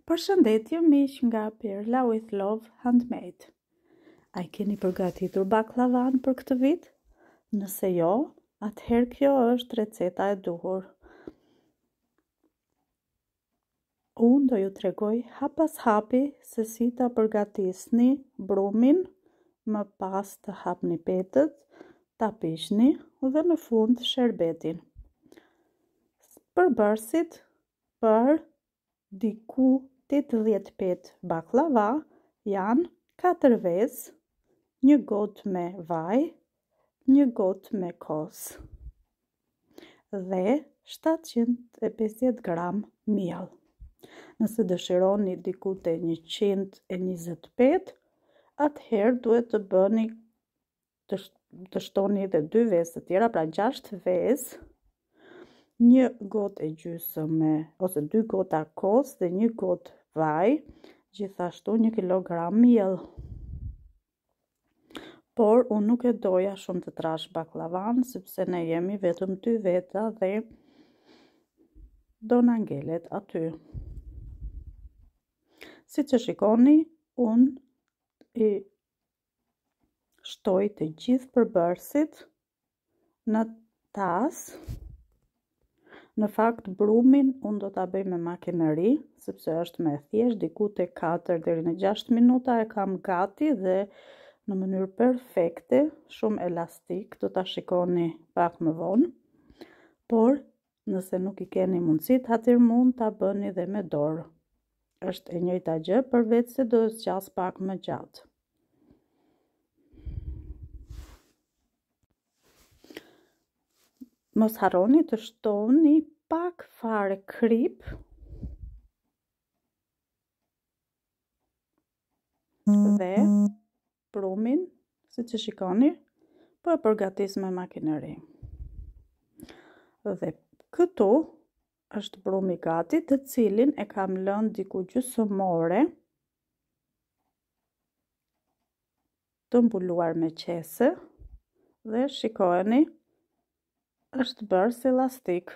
Përshëndetje miq nga Perla with Love Handmade. A i keni përgatitur baklavan për këtë vit? Nëse jo, atëherë kjo është receta e duhur. Unë do ju tregoj hap pas hapi se si ta përgatisni brumin, më pas të hapni petët, ta pishni dhe në fund sherbetin. Përbërësit për diku 80 petë baklava janë 4 vezë, 1 gotë me vaj, 1 gotë me kos dhe 750 gram miell. Nëse dëshironi diku te 120 petë, atëherë duhet të bëni të shtoni edhe 2 vezë të tjera, pra 6 vezë, 1 gotë e gjysmë ose 2 gota kos dhe 1 gotë vaj, gjithashtu 1 kilogram miell. Por unë nuk e doja shumë të trash baklavan, sepse ne jemi vetëm 2 veta dhe do na ngelet aty. Si që shikoni, unë i shtoj të gjithë përbërësit në tas. Në fakt, brumin unë do ta bëj me makineri, sepse është me thjesht, diku te 4 deri në 6 minuta e kam gati dhe në mënyrë perfekte, shumë elastik, do ta shikoni pak më vonë. Por, nëse nuk i keni mundësit, atëherë mund ta bëni dhe me dorë. Është e njëjta gjë, përveç se do të zgjas pak më gjatë. Mos harroni të shtoni pak fare krip dhe brumin, si që shikoni, po e përgatis me makineri. Dhe këtu është brumi gati, të cilin e kam lënë diku gjysmore të mbuluar me qese dhe shikojeni, është bërë si elastik.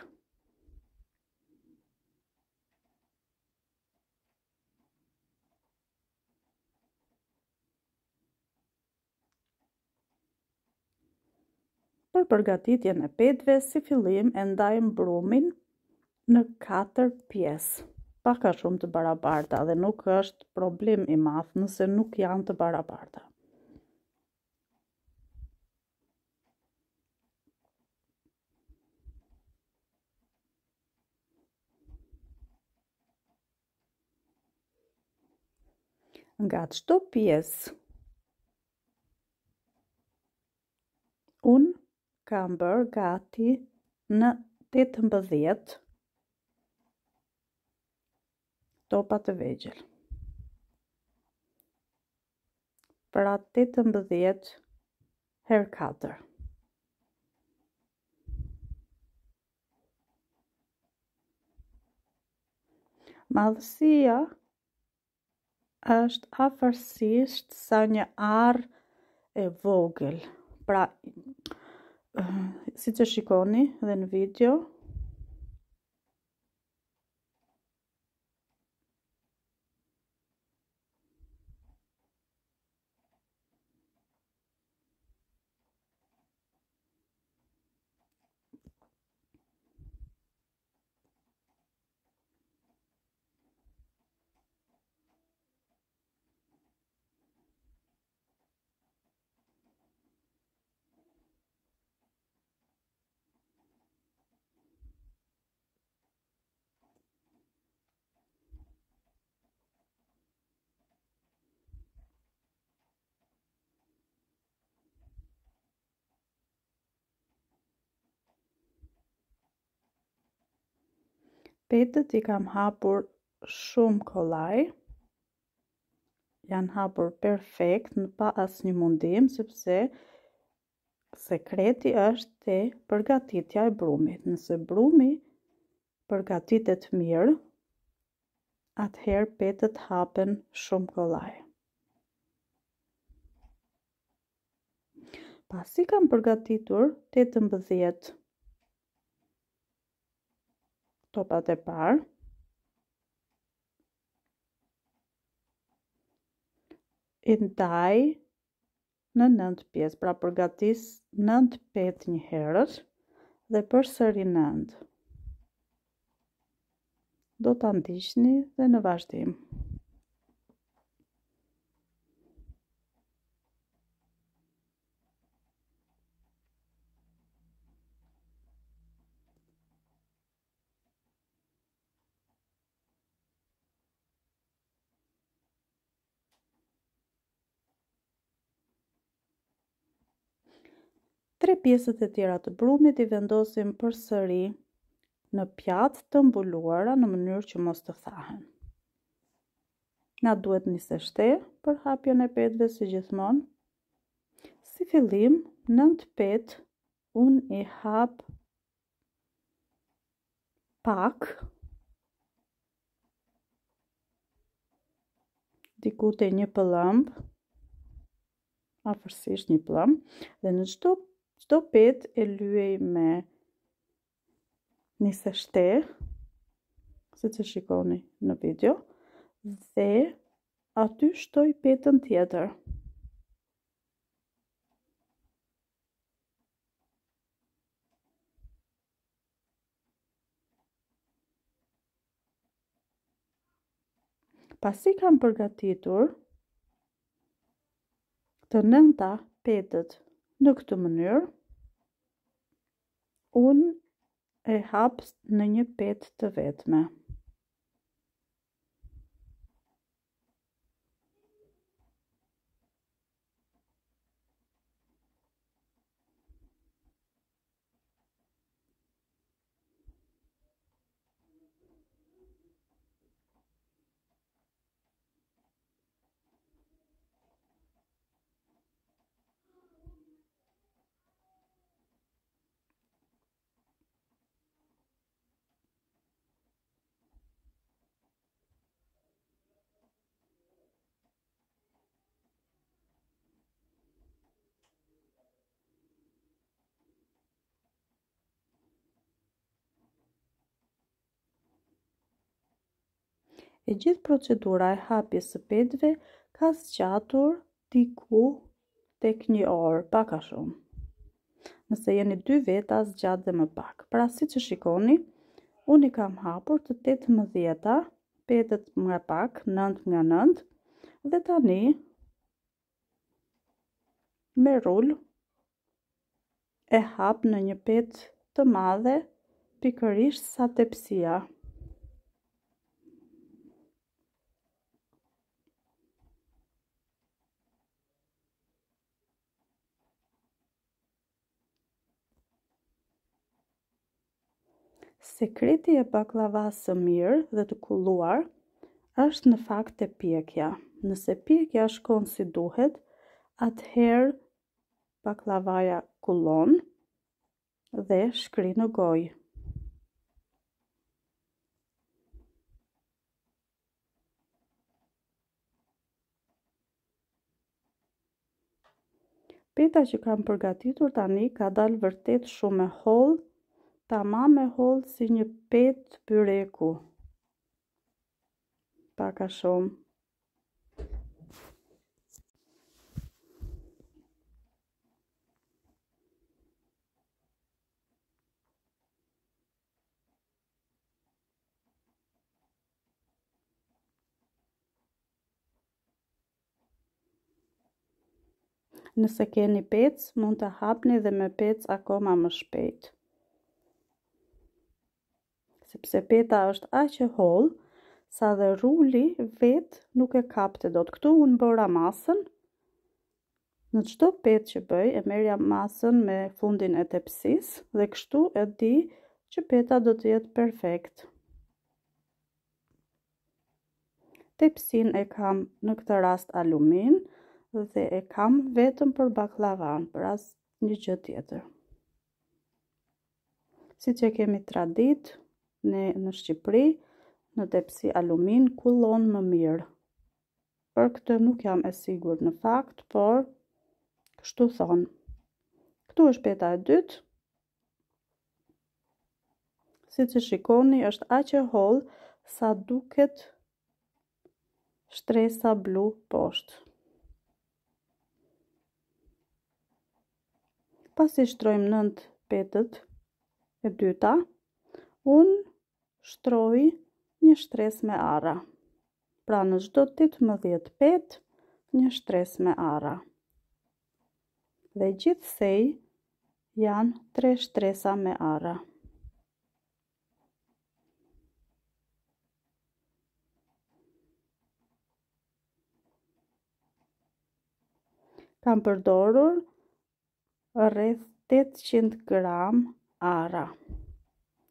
Për përgatitjen e petëve, si fillim e ndajmë brumin në 4 pjesë, pak a shumë të barabarta, dhe nuk është problem i madh nëse nuk janë të barabarta. Nga çdo pjesë, unë kam bërë gati në 18 topa të vegjël. Pra 18 herë 4. Madhësia është afërsisht sa një arr e vogël. Pra, si që shikoni dhe në video, petët i kam hapur shumë kollaj, janë hapur perfekt, në pa asnjë mundim, sepse sekreti është te përgatitja e brumit. Nëse brumi përgatitet mirë, atëherë petët hapen shumë kollaj. Pasi kam përgatitur 18 topat e parë, i ndaj në 9 pjesë, pra përgatis 9 petë një herët dhe përsëri 9. Do ta ndiqni dhe në vazhdim. Tre pjesët e tjera të brumit i vendosim përsëri në pjatë të mbuluara në mënyrë që mos të thahen. Na duhet një seshte për hapjen e petëve si gjithmonë. Si fillim, 9 petë unë i hap pak, diku te një pëllëmb, afërsisht një pëllëmb, dhe në çdo petë e lyej me një seshte, siç e shikoni në video, dhe aty shtoj petën tjetër. Pasi kam përgatitur të 9 petët në këtë mënyrë, unë e hap në një petë të vetme. E gjithë procedura e hapjes së petëve ka zgjatur diku tek 1 orë, pak a shumë. Nëse jeni 2 veta, zgjat dhe më pak. Pra siç e shikoni, unë i kam hapur të 18-ta, petët nga pak, 9 nga 9, dhe tani me rul e hap në një petë të madhe, pikërisht sa tepësia. Sekreti e baklavas së mirë dhe të kulluar është në fakt e pjekja. Nëse pjekja shkon si duhet, atëherë baklavaja kullon dhe shkri në gojë. Peta që kam përgatitur tani ka dalë vërtet shumë e hollë, tamam e hollë si një petë byreku. Pak a shumë. Nëse keni pecë, mund të hapni dhe me pecë akoma më shpejt. Sepse peta është aq e hollë, sa dhe ruli vetë nuk e kapte dot. Këtu unë bëra masën. Në çdo petë që bëj, e merja masën me fundin e tepsisë dhe kështu e di që peta do të jetë perfekt. Tepsin e kam në këtë rast alumin dhe e kam vetëm për baklavan, për asnjë gjë tjetër. Siç e kemi tradit, ne në Shqipëri, në tepsi alumin kullon më mirë. Për këtë nuk jam e sigurt në fakt, por kështu thonë. Këtu është peta e dytë. Siç e shikoni, është aq e hollë sa duket shtresa blu poshtë. Pasi shtrojmë 9 petët e dyta, unë shtroj një shtresë me arra. Pra në çdo 18 petë, një shtresë me arra. Dhe gjithsej janë 3 shtresa me arra. Kam përdorur rreth 800 gram arra,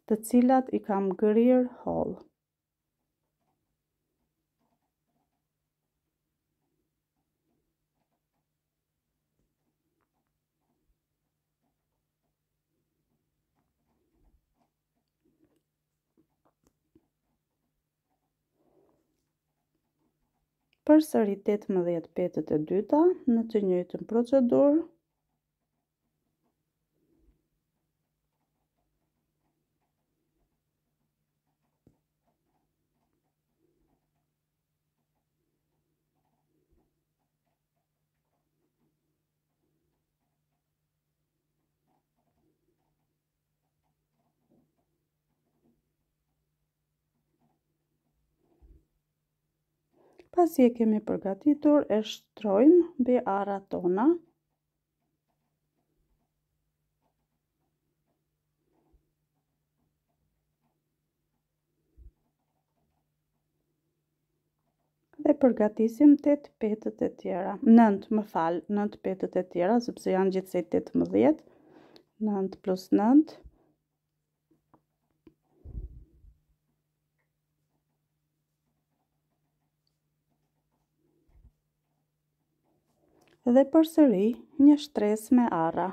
të cilat i kam ngrirë hollë. Përsëri 18 petët e dyta në të njëjtën procedurë. Pasi e kemi përgatitur, e shtrojmë mbi arrat tona. Dhe përgatisim 8 petët e tjera. 9 petët e tjera, sepse janë gjithsej 18. 9 plus 9. Dhe përsëri një shtresë me arra.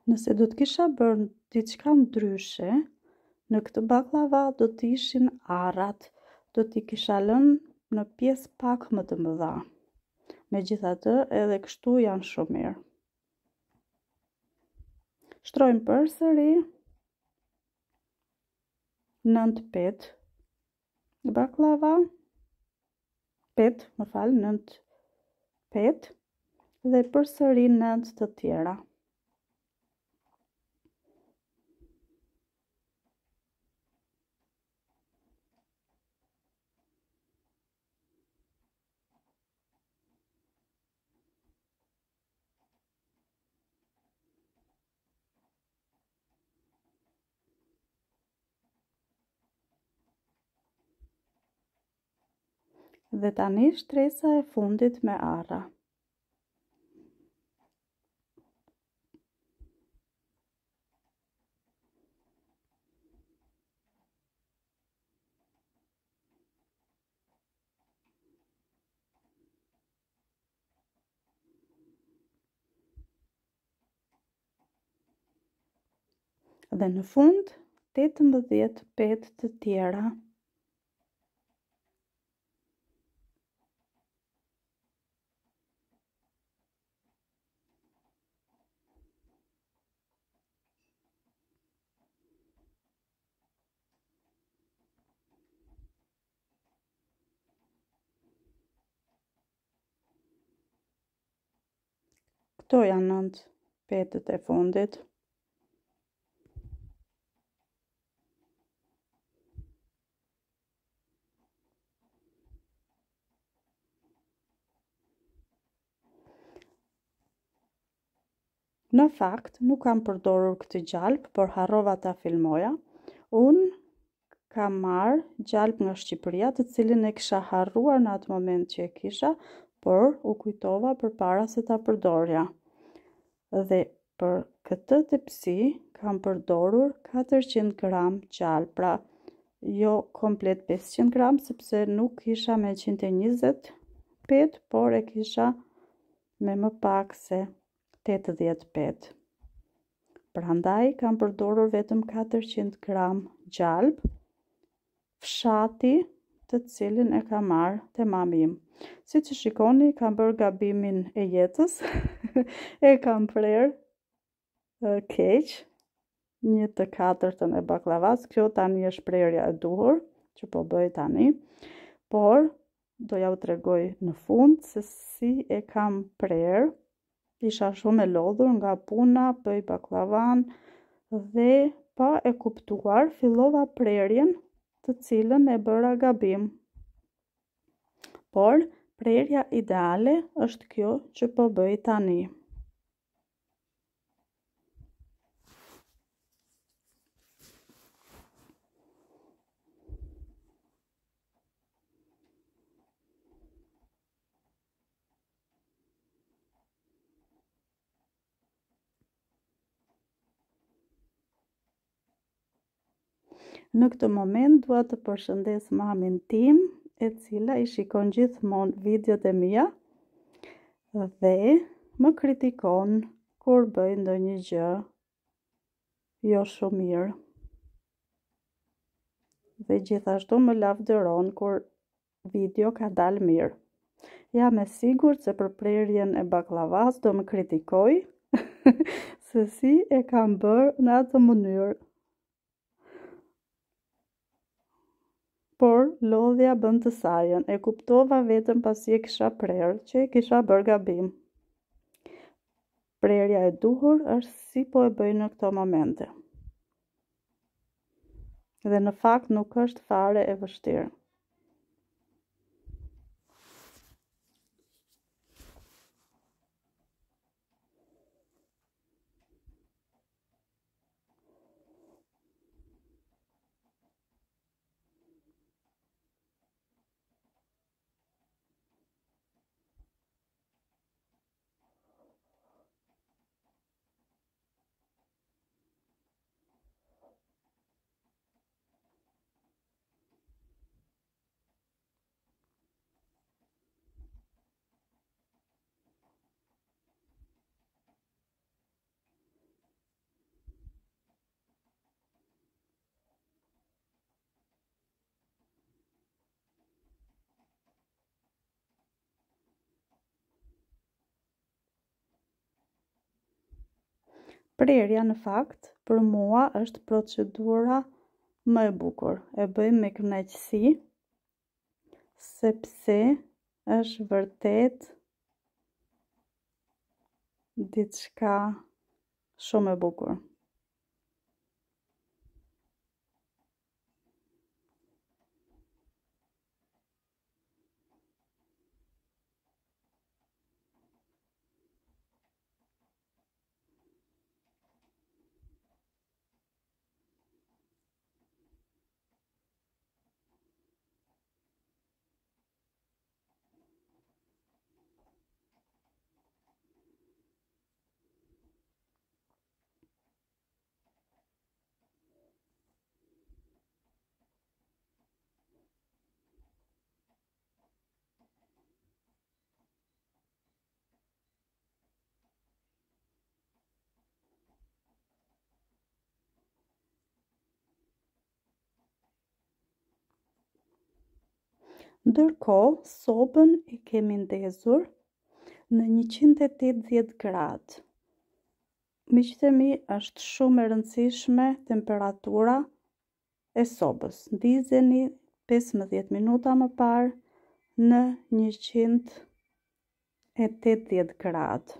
Nëse do të kisha bërë diçka ndryshe, në këtë baklava do të ishin arrat, do t'i kisha lënë në pjesë pak më të mëdha. Megjithatë, edhe kështu janë shumë mirë. Shtrojmë përsëri 9 petë baklava, 9 petë dhe përsëri 9 të tjera. Dhe tani shtresa e fundit me arra. Dhe në fund 18 petë të tjera. Këto janë 9 petët e fundit. Në fakt, nuk kam përdorur këtë gjalp, por harrova ta filmoja. Unë kam marrë gjalp nga Shqipëria, të cilin e kisha harruar në atë moment që e kisha, por u kujtova përpara se ta përdorja. Dhe për këtë tepsi kam përdorur 400 gram gjalp, pra jo komplet 500 gram, sepse nuk kisha me 120 petë, por e kisha me më pak se 80 petë. Prandaj kam përdorur vetëm 400 gram gjalp, fshati të cilin e kam marrë te mami im. Si që shikoni, kam bërë gabimin e jetës, e kam prerë keq, 1/4 e baklavas. Kjo tani është prerja e duhur, që po bëj tani, por do ja u tregoj në fund se si e kam prerë. Isha shumë e lodhur nga puna, bëj baklavan dhe pa e kuptuar fillova prerjen të cilën e bëra gabim. Por prerja ideale është kjo që po bëj tani. Në këtë moment dua të përshëndes mamin tim, e cila i shikon gjithmonë videot e mia dhe më kritikon kur bëj ndonjë gjë jo shumë mirë. Dhe gjithashtu më lavdëron kur video ka dalë mirë. Jam e sigurt se për prerjen e baklavas do më kritikoj se si e kam bërë në atë mënyrë. Por lodhja bën të sajën, e kuptova vetëm pasi e kisha prerë që e kisha bërë gabim. Prerja e duhur është si po e bëj në këto momente. Dhe në fakt nuk është fare e vështirë. Prerja në fakt për mua është procedura më e bukur. E bëj me kënaqësi sepse është vërtet diçka shumë e bukur. Ndërkohë, sopën e kemi ndezur në 180 gradë. Miqtë e mi, është shumë e rëndësishme temperatura e sopës. Ndizeni 15 minuta më parë në 180 gradë.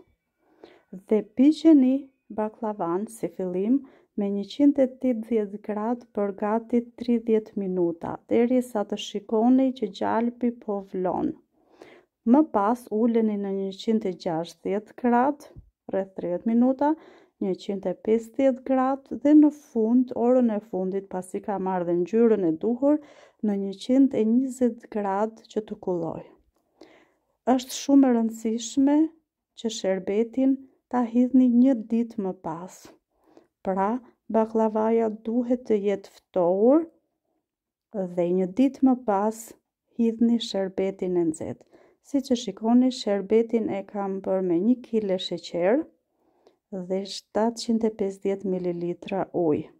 Dhe piqeni baklavan si fillim me 180 gradë për gati 30 minuta, derisa të shikoni që gjalpi po vlon. Më pas uleni në 160 gradë, rreth 30 minuta, 150 gradë dhe në fund, orën e fundit, pasi ka marrë dhe ngjyrën e duhur, në 120 gradë që të kulloj. Është shumë e rëndësishme që sherbetin ta hidhni një ditë më pas. Pra, baklavaja duhet të jetë ftohur dhe një ditë më pas hidhni sherbetin e nxehtë. Si që shikoni, sherbetin e kam bërë me 1 kg sheqer dhe 750 ml ujë.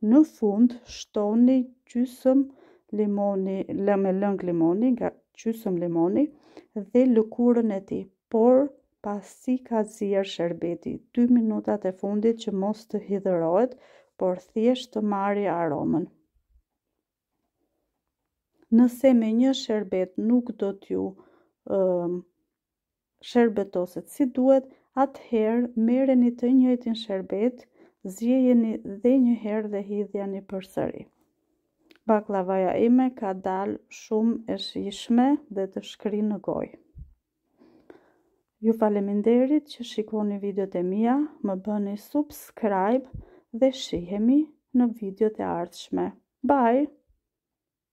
Në fund shtoni gjysmë limoni, me lëng limoni, nga gjysmë limoni dhe lëkurën e tij, por pasi ka zier sherbeti, 2 minutat e fundit që mos të hidhërohet, por thjesht të marrë aromën. Nëse me një sherbet nuk do t'ju sherbetoset si duhet, atëherë merreni të njëjtin sherbet, zjejeni dhe një herë dhe hidhjani përsëri. Baklavaja ime ka dalë shumë e shijshme dhe të shkrinë në gojë. Ju faleminderit që shikoni videot e mia, më bëni subscribe dhe shihemi në videot e ardhshme. Bye!